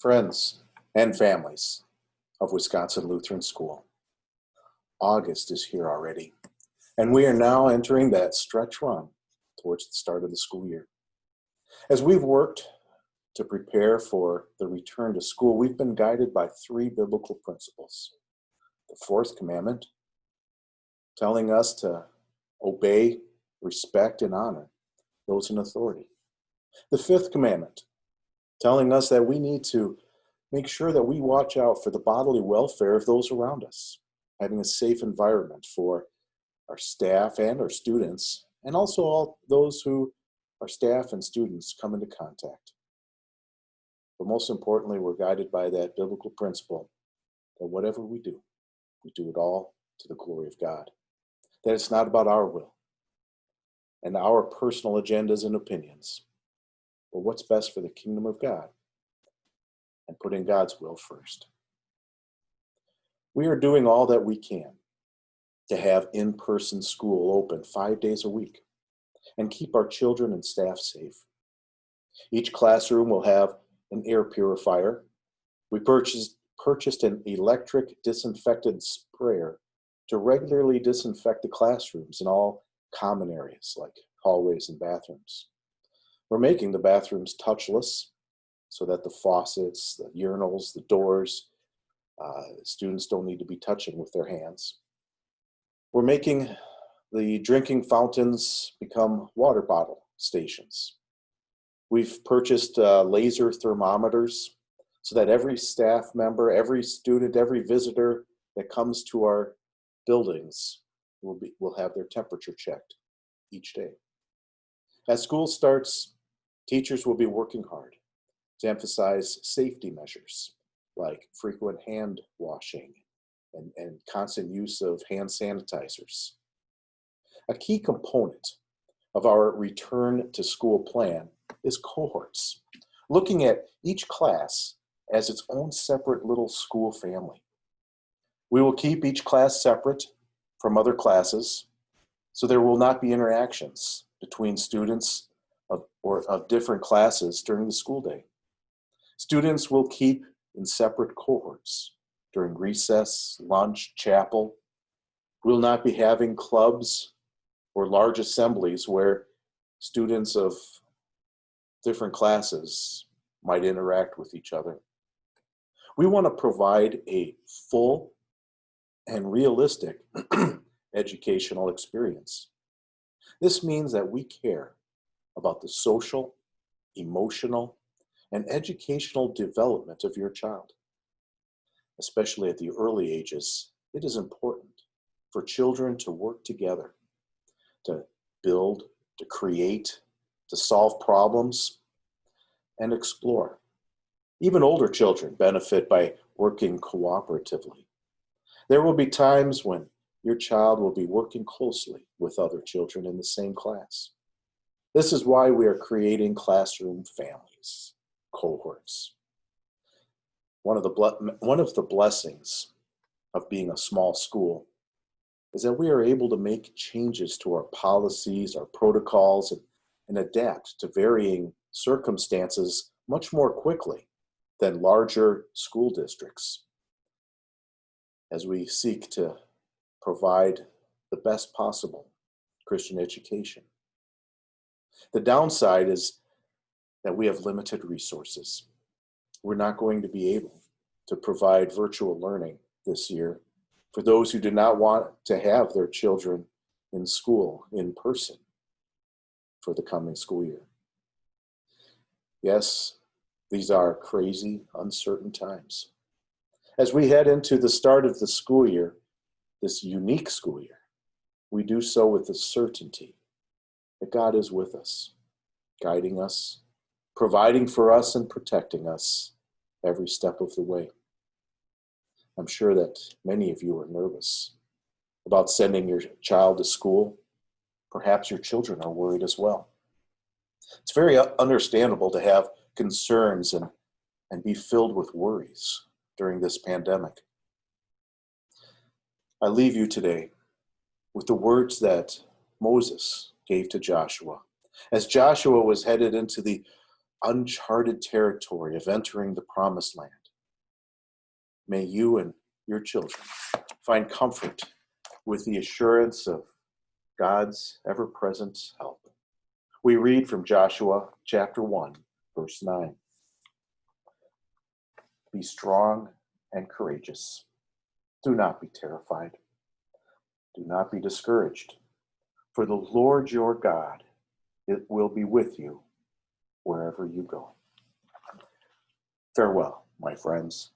Friends and families of Wisconsin Lutheran School, August is here already, and we are now entering that stretch run towards the start of the school year. As we've worked to prepare for the return to school, we've been guided by three biblical principles. The fourth commandment, telling us to obey, respect, and honor those in authority. The fifth commandment, telling us that we need to make sure that we watch out for the bodily welfare of those around us, having a safe environment for our staff and our students, and also all those who our staff and students come into contact. But most importantly, we're guided by that biblical principle that whatever we do it all to the glory of God. That it's not about our will and our personal agendas and opinions, but what's best for the kingdom of God and putting God's will first. We are doing all that we can to have in-person school open 5 days a week and keep our children and staff safe. Each classroom will have an air purifier. We purchased an electric disinfectant sprayer to regularly disinfect the classrooms and all common areas like hallways and bathrooms. We're making the bathrooms touchless so that the faucets, the urinals, the doors, students don't need to be touching with their hands. We're making the drinking fountains become water bottle stations. We've purchased laser thermometers so that every staff member, every student, every visitor that comes to our buildings will have their temperature checked each day. As school starts, teachers will be working hard to emphasize safety measures like frequent hand washing and constant use of hand sanitizers. A key component of our return to school plan is cohorts, looking at each class as its own separate little school family. We will keep each class separate from other classes, so there will not be interactions between students of different classes during the school day. Students will keep in separate cohorts during recess, lunch, chapel. We'll not be having clubs or large assemblies where students of different classes might interact with each other. We want to provide a full and realistic educational experience. This means that we care about the social, emotional, and educational development of your child. Especially at the early ages, it is important for children to work together, to build, to create, to solve problems, and explore. Even older children benefit by working cooperatively. There will be times when your child will be working closely with other children in the same class. This is why we are creating classroom families, cohorts. One of the blessings of being a small school is that we are able to make changes to our policies, our protocols, and adapt to varying circumstances much more quickly than larger school districts as we seek to provide the best possible Christian education. The downside is that we have limited resources. We're not going to be able to provide virtual learning this year for those who do not want to have their children in school in person for the coming school year. Yes, these are crazy, uncertain times. As we head into the start of the school year, this unique school year, we do so with the certainty that God is with us, guiding us, providing for us, and protecting us every step of the way. I'm sure that many of you are nervous about sending your child to school. Perhaps your children are worried as well. It's very understandable to have concerns and be filled with worries during this pandemic. I leave you today with the words that Moses gave to Joshua. As Joshua was headed into the uncharted territory of entering the promised land. May you and your children find comfort with the assurance of God's ever-present help. We read from Joshua chapter 1, verse 9. Be strong and courageous. Do not be terrified. Do not be discouraged. For the Lord your God, it will be with you wherever you go. Farewell, my friends.